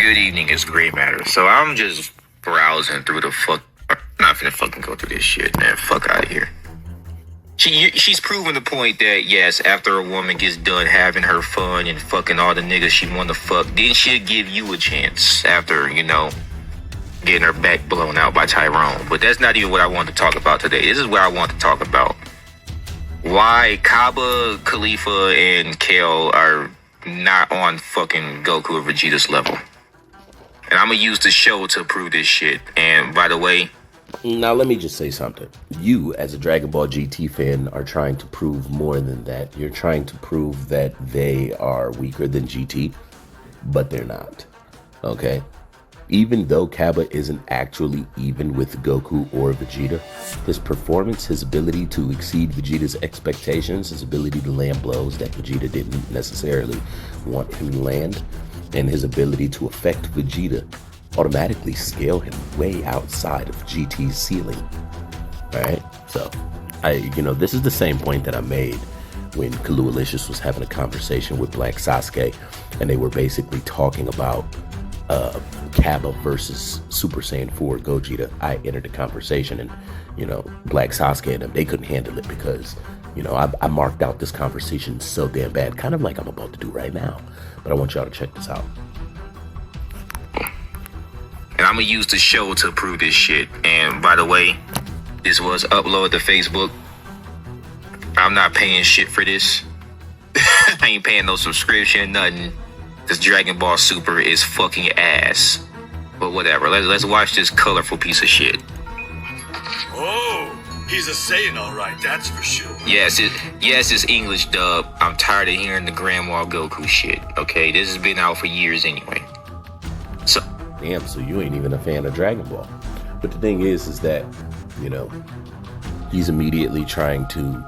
Good evening, it's Gray Matter. So I'm just browsing through the fuck. I'm not finna fucking go through this shit, man. Fuck out of here. She's proven the point that yes, after a woman gets done having her fun and fucking all the niggas she wanna fuck, then she'll give you a chance after, getting her back blown out by Tyrone. But that's not even what I want to talk about today. This is what I want to talk about. Why Cabba, Khalifa, and Kale are not on fucking Goku or Vegeta's level. And I'm gonna use the show to prove this shit. And by the way, now let me just say something. You, as a Dragon Ball GT fan, are trying to prove more than that. You're trying to prove that they are weaker than GT, but they're not. Okay? Even though Cabba isn't actually even with Goku or Vegeta, his performance, his ability to exceed Vegeta's expectations, his ability to land blows that Vegeta didn't necessarily want him to land, and his ability to affect Vegeta automatically scale him way outside of GT's ceiling. Alright? So, this is the same point that I made when Kalualicious was having a conversation with Black Sasuke, and they were basically talking about Cabba versus Super Saiyan 4 Gogeta. I entered the conversation, and Black Sasuke and them, they couldn't handle it because I marked out this conversation so damn bad, kind of like I'm about to do right now. But I want y'all to check this out. and I'm gonna use the show to prove this shit. And by the way, this was uploaded to Facebook. I'm not paying shit for this. I ain't paying no subscription, nothing. This Dragon Ball Super is fucking ass. But whatever, let's watch this colorful piece of shit. Oh, he's a Saiyan, all right, that's for sure. Yes, it's English dub. I'm tired of hearing the Grandma Goku shit. Okay, this has been out for years anyway. So, damn, so you ain't even a fan of Dragon Ball. But the thing is that, he's immediately trying to,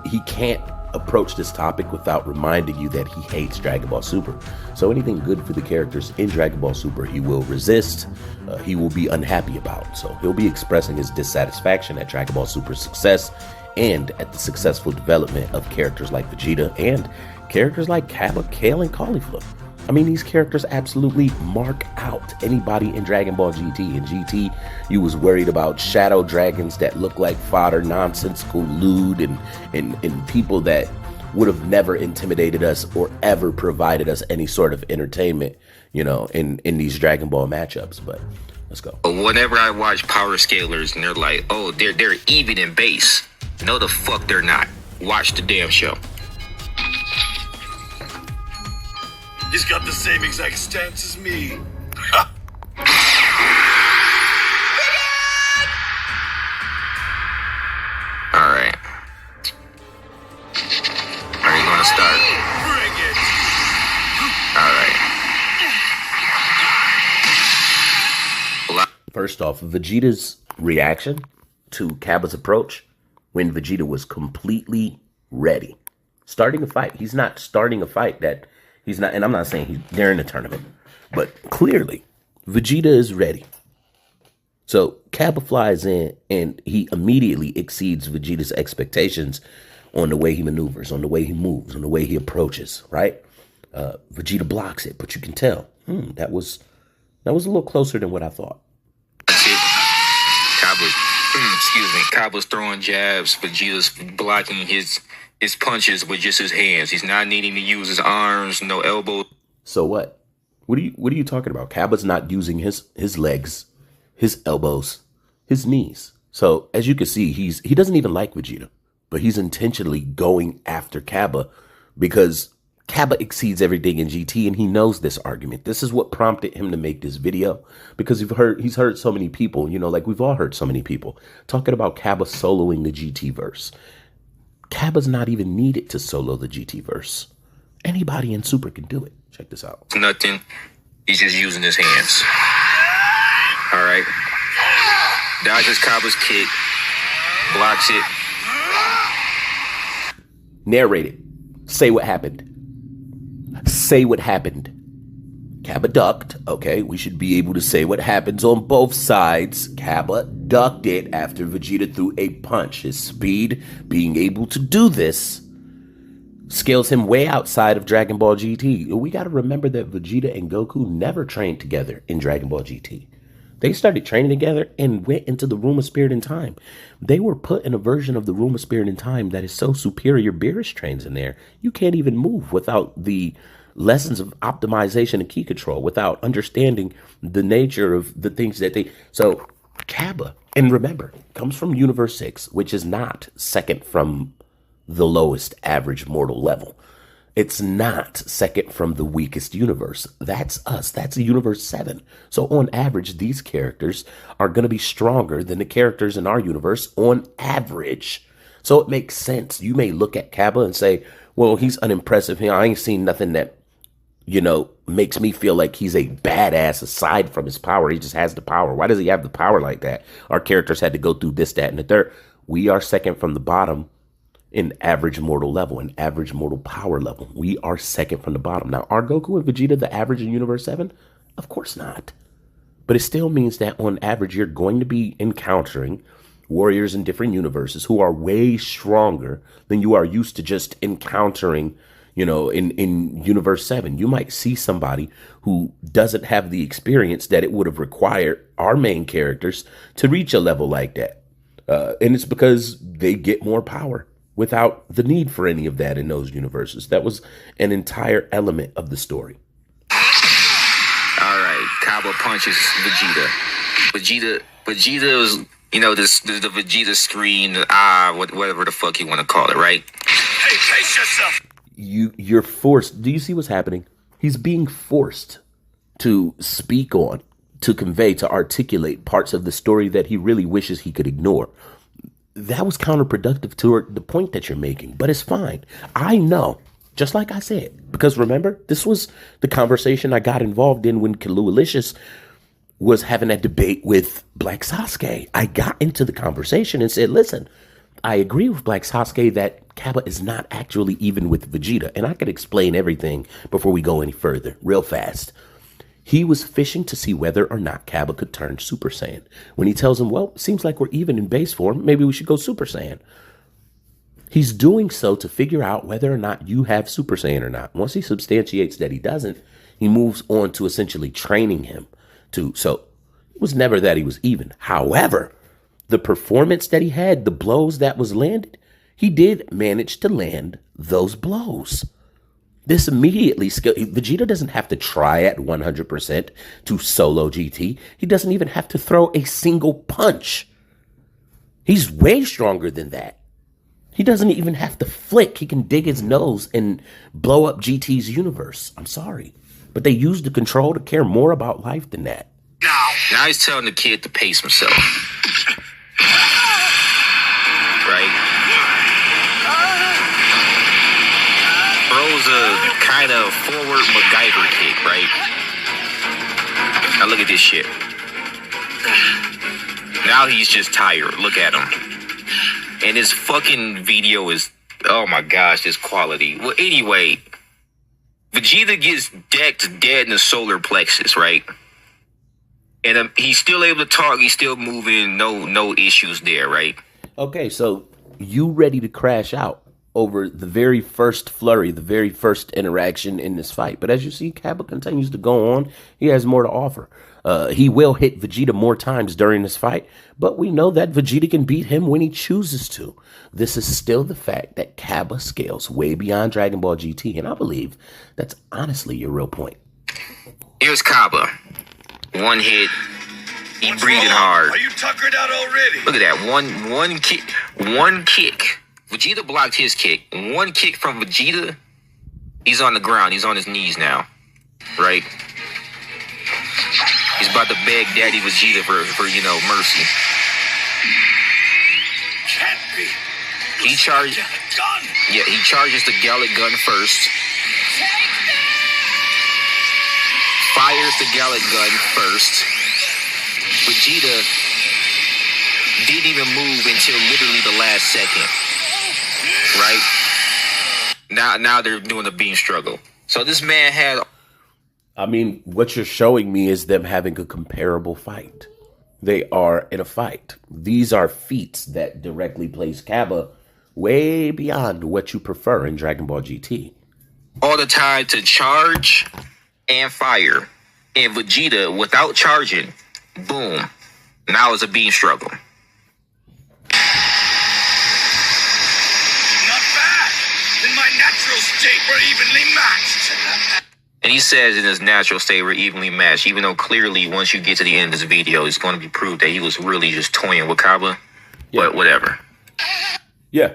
he can't approach this topic without reminding you that he hates Dragon Ball Super. So anything good for the characters in Dragon Ball Super, he will resist, he will be unhappy about. So he'll be expressing his dissatisfaction at Dragon Ball Super's success and at the successful development of characters like Vegeta and characters like Cabba, Kale, and Caulifla. I mean, these characters absolutely mark out anybody in Dragon Ball GT. In GT, you was worried about shadow dragons that look like fodder, nonsensical, lewd, and people that would have never intimidated us or ever provided us any sort of entertainment, in these Dragon Ball matchups. But let's go. Whenever I watch Power Scalers and they're like, oh, they're even in base. No, the fuck they're not. Watch the damn show. He's got the same exact stance as me. Alright. Are you gonna start? Bring it! Alright. First off, Vegeta's reaction to Cabba's approach when Vegeta was completely ready. Starting a fight. He's not starting a fight that he's not, and I'm not saying they're in a tournament, but clearly Vegeta is ready. So Cabba flies in and he immediately exceeds Vegeta's expectations on the way he maneuvers, on the way he moves, on the way he approaches, right? Vegeta blocks it, but you can tell, that was a little closer than what I thought. Cabba's throwing jabs, Vegeta's blocking his punches with just his hands. He's not needing to use his arms, no elbows. So what? What are you talking about? Cabba's not using his legs, his elbows, his knees. So as you can see, he doesn't even like Vegeta, but he's intentionally going after Cabba because Cabba exceeds everything in GT, and he knows this argument. This is what prompted him to make this video, because he's heard so many people, we've all heard so many people talking about Cabba soloing the GT verse. Cabba's not even needed to solo the GT verse. Anybody in Super can do it. Check this out. Nothing. He's just using his hands. All right. Dodges Cabba's kick. Blocks it. Narrate it. Say what happened. Say what happened. Cabba ducked. Okay, we should be able to say what happens on both sides. Cabba ducked it after Vegeta threw a punch. His speed, being able to do this, scales him way outside of Dragon Ball GT. We got to remember that Vegeta and Goku never trained together in Dragon Ball GT. They started training together and went into the Room of Spirit and Time. They were put in a version of the Room of Spirit and Time that is so superior. Beerus trains in there. You can't even move without the lessons of optimization and key control, without understanding the nature of the things that they... So, Cabba, and remember, comes from Universe 6, which is not second from the lowest average mortal level. It's not second from the weakest universe. That's us. That's Universe 7. So on average, these characters are going to be stronger than the characters in our universe on average. So it makes sense. You may look at Cabba and say, well, he's unimpressive. I ain't seen nothing that, makes me feel like he's a badass aside from his power. He just has the power. Why does he have the power like that? Our characters had to go through this, that, and the third. We are second from the bottom in average mortal level, in average mortal power level. We are second from the bottom. Now, are Goku and Vegeta the average in Universe 7? Of course not. But it still means that on average, you're going to be encountering warriors in different universes who are way stronger than you are used to just encountering, in Universe 7. You might see somebody who doesn't have the experience that it would have required our main characters to reach a level like that. And it's because they get more power without the need for any of that in those universes. That was an entire element of the story. All right, Cabba punches Vegeta. Vegeta was, the Vegeta scream, whatever the fuck you want to call it, right? Hey, pace yourself! You're forced. Do you see what's happening? He's being forced to speak on, to convey, to articulate parts of the story that he really wishes he could ignore. That was counterproductive to the point that you're making, but it's fine. I know, just like I said, because remember, this was the conversation I got involved in when Kalualicious was having a debate with Black Sasuke. I got into the conversation and said, listen, I agree with Black Sasuke that Cabba is not actually even with Vegeta, and I could explain everything before we go any further, real fast. He was fishing to see whether or not Cabba could turn Super Saiyan. When he tells him, well, it seems like we're even in base form, maybe we should go Super Saiyan. He's doing so to figure out whether or not you have Super Saiyan or not. Once he substantiates that he doesn't, he moves on to essentially training him to. So it was never that he was even. However, the performance that he had, the blows that was landed, he did manage to land those blows. This immediately, Vegeta doesn't have to try at 100% to solo GT. He doesn't even have to throw a single punch. He's way stronger than that. He doesn't even have to flick. He can dig his nose and blow up GT's universe. I'm sorry. But they use the control to care more about life than that. Now he's telling the kid to pace himself. Right? Throws a kind of forward MacGyver kick, right? Now look at this shit. Now he's just tired. Look at him. And his fucking video is, oh my gosh, this quality. Well, anyway, Vegeta gets decked dead in the solar plexus, right? And he's still able to talk. He's still moving. No issues there, right? Okay, so you ready to crash out over the very first flurry, the very first interaction in this fight. But as you see, Cabba continues to go on. He has more to offer. He will hit Vegeta more times during this fight, but we know that Vegeta can beat him when he chooses to. This is still the fact that Cabba scales way beyond Dragon Ball GT, and I believe that's honestly your real point. Here's Cabba. One hit. He What's breathing wrong? hard. Are you tuckered out already? Look at that. One kick. Vegeta blocked his kick. One kick from Vegeta. He's on the ground. He's on his knees now. Right? He's about to beg Daddy Vegeta for mercy. Can't be. He charges. Gun. Yeah, he charges the Gallic gun first. Fires the Gallic gun first. Vegeta didn't even move until literally the last second. Right? Now they're doing the beam struggle. So this man had... I mean, what you're showing me is them having a comparable fight. They are in a fight. These are feats that directly place Cabba way beyond what you prefer in Dragon Ball GT. All the time to charge and fire. And Vegeta, without charging, boom, now it's a beam struggle. Not bad. In my natural state, we're evenly matched. And he says in his natural state, we're evenly matched, even though clearly once you get to the end of this video, it's going to be proved that he was really just toying with Cabba. Yeah. But whatever. Yeah,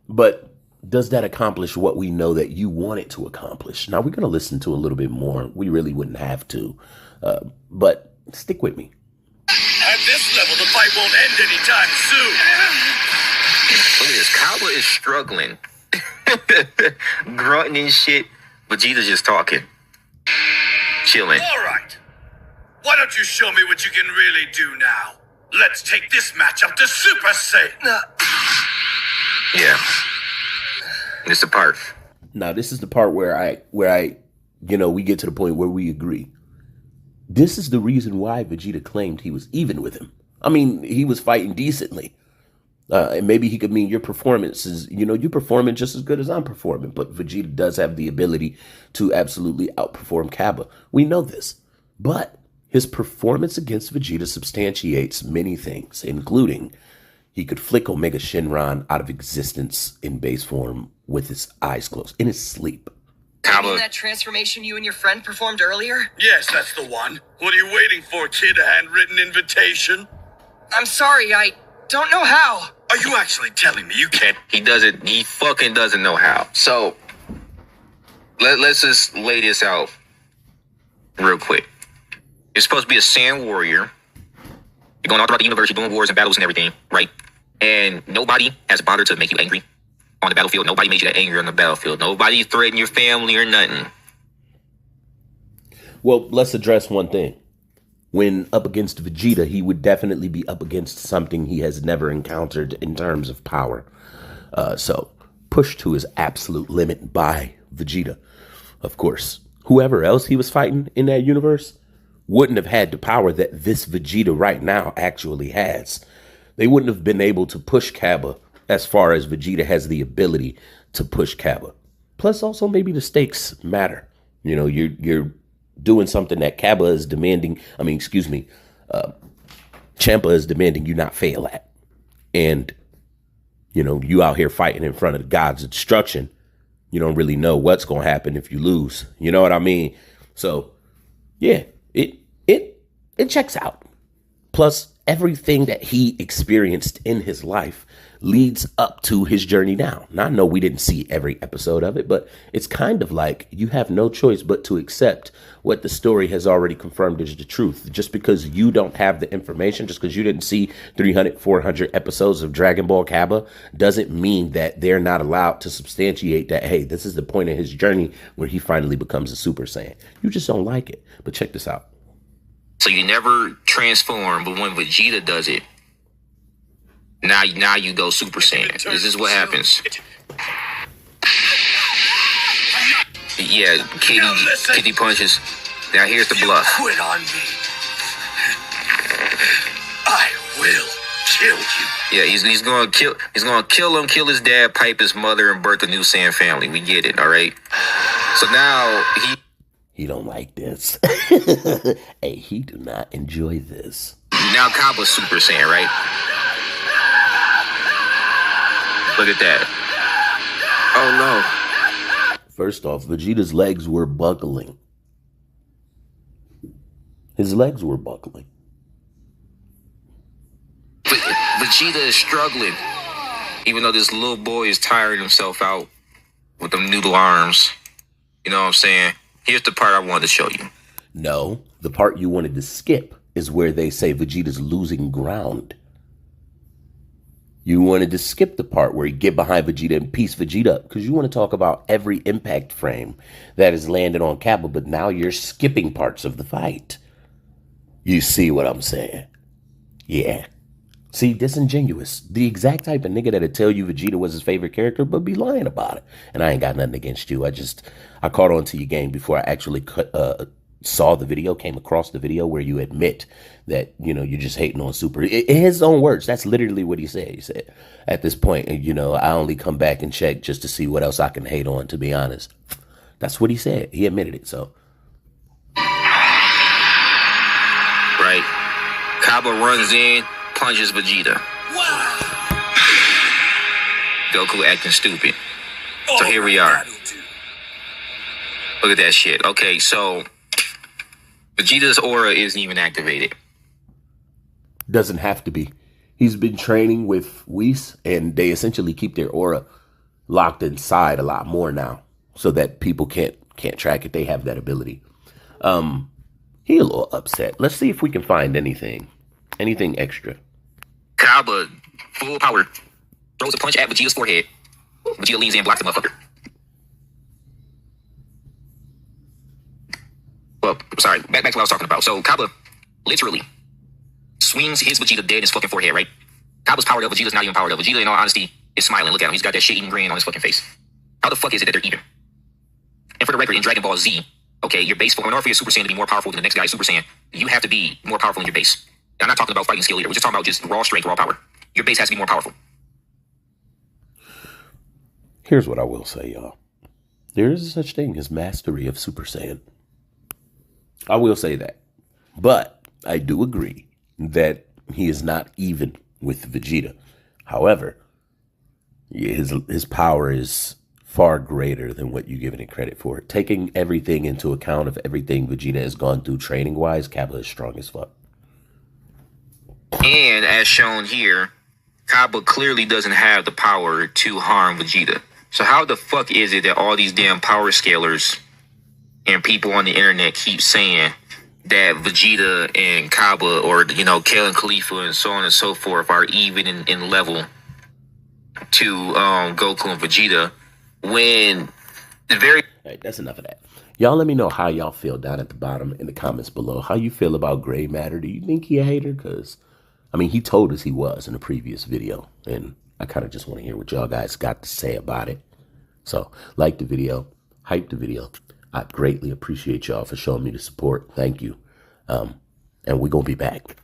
but does that accomplish what we know that you want it to accomplish? Now, we're going to listen to a little bit more. We really wouldn't have to, but stick with me. At this level, the fight won't end anytime soon. Look at this. Cabba is struggling. Grunting and shit. Vegeta's just talking. Chilling. All right. Why don't you show me what you can really do now? Let's take this match up to Super Saiyan. Yeah. This is the part. Now, this is the part where I, we get to the point where we agree. This is the reason why Vegeta claimed he was even with him. I mean, he was fighting decently. And maybe he could mean your performance is, you're performing just as good as I'm performing. But Vegeta does have the ability to absolutely outperform Cabba. We know this. But his performance against Vegeta substantiates many things, including he could flick Omega Shenron out of existence in base form with his eyes closed, in his sleep. You mean that transformation you and your friend performed earlier? Yes, that's the one. What are you waiting for, kid? A handwritten invitation? I'm sorry, I don't know how. Are you actually telling me you can't? He fucking doesn't know how. So, let's just lay this out real quick. You're supposed to be a Saiyan warrior. You're going all throughout the universe, you're doing wars and battles and everything, right? And nobody has bothered to make you angry on the battlefield. Nobody made you that angry on the battlefield. Nobody threatened your family or nothing. Well, let's address one thing. When up against Vegeta, he would definitely be up against something he has never encountered in terms of power. So, pushed to his absolute limit by Vegeta. Of course, whoever else he was fighting in that universe wouldn't have had the power that this Vegeta right now actually has. They wouldn't have been able to push Cabba as far as Vegeta has the ability to push Cabba. Plus, also, maybe the stakes matter. You're doing something that Cabba is demanding. Champa is demanding you not fail at. And, you out here fighting in front of the gods of destruction. You don't really know what's going to happen if you lose. You know what I mean? So, yeah, it checks out. Plus, everything that he experienced in his life leads up to his journey now. Now, I know we didn't see every episode of it, but it's kind of like you have no choice but to accept what the story has already confirmed is the truth. Just because you don't have the information, just because you didn't see 300, 400 episodes of Dragon Ball Cabba, doesn't mean that they're not allowed to substantiate that, hey, this is the point of his journey where he finally becomes a Super Saiyan. You just don't like it. But check this out. So you never transform, but when Vegeta does it, now you go Super Saiyan. This is what happens. Yeah, kitty punches. Now here's the bluff. Quit on me. I will kill you. Yeah, he's gonna kill him, kill his dad, pipe his mother, and birth a new Saiyan family. We get it, all right. So now he don't like this. Hey, he do not enjoy this. Now Cabba's Super Saiyan, right? Look at that. Oh no. First off, Vegeta's legs were buckling. His legs were buckling. Vegeta is struggling. Even though this little boy is tiring himself out with them noodle arms. You know what I'm saying? Here's the part I wanted to show you. No, the part you wanted to skip is where they say Vegeta's losing ground. You wanted to skip the part where you get behind Vegeta and piece Vegeta up because you want to talk about every impact frame that is landed on Cabba, but now you're skipping parts of the fight. You see what I'm saying? Yeah. See, disingenuous. The exact type of nigga that'd tell you Vegeta was his favorite character, but be lying about it. And I ain't got nothing against you. I caught on to your game before I actually saw the video, came across the video where you admit that, you know, you're just hating on Super. In his own words, that's literally what he said. He said, at this point, you know, I only come back and check just to see what else I can hate on, to be honest. That's what he said. He admitted it, so. Right. Cabba runs in, punches Vegeta. Wow! Goku acting stupid. So here we are. Look at that shit. Okay, so Vegeta's aura isn't even activated. Doesn't have to be. He's been training with Whis, and they essentially keep their aura locked inside a lot more now, so that people can't track it. They have that ability. He a little upset. Let's see if we can find anything extra. Cabba, full power, throws a punch at Vegeta's forehead. Vegeta leans in and blocks the motherfucker. Well, sorry, back to what I was talking about. So Cabba literally swings his Vegeta dead in his fucking forehead, right? Cabba's powered up, Vegeta's not even powered up. Vegeta, in all honesty, is smiling. Look at him. He's got that shit-eating grin on his fucking face. How the fuck is it that they're even? And for the record, in Dragon Ball Z, okay, your base form, in order for your Super Saiyan to be more powerful than the next guy's Super Saiyan, you have to be more powerful in your base. I'm not talking about fighting skill either. We're just talking about just raw strength, raw power. Your base has to be more powerful. Here's what I will say, y'all. There is such thing as mastery of Super Saiyan. I will say that. But I do agree that he is not even with Vegeta. However, his power is far greater than what you're giving it credit for. Taking everything into account of everything Vegeta has gone through training-wise, Cabba is strong as fuck. And as shown here, Cabba clearly doesn't have the power to harm Vegeta. So how the fuck is it that all these damn power scalers and people on the internet keep saying that Vegeta and Cabba, or, you know, Kale and Khalifa and so on and so forth, are even in level to Goku and Vegeta, when the very... All right, that's enough of that. Y'all let me know how y'all feel down at the bottom in the comments below. How you feel about Gray Matter? Do you think he a hater? Because, I mean, he told us he was in a previous video, and I kind of just want to hear what y'all guys got to say about it. So, like the video, hype the video. I greatly appreciate y'all for showing me the support. Thank you. And we're going to be back.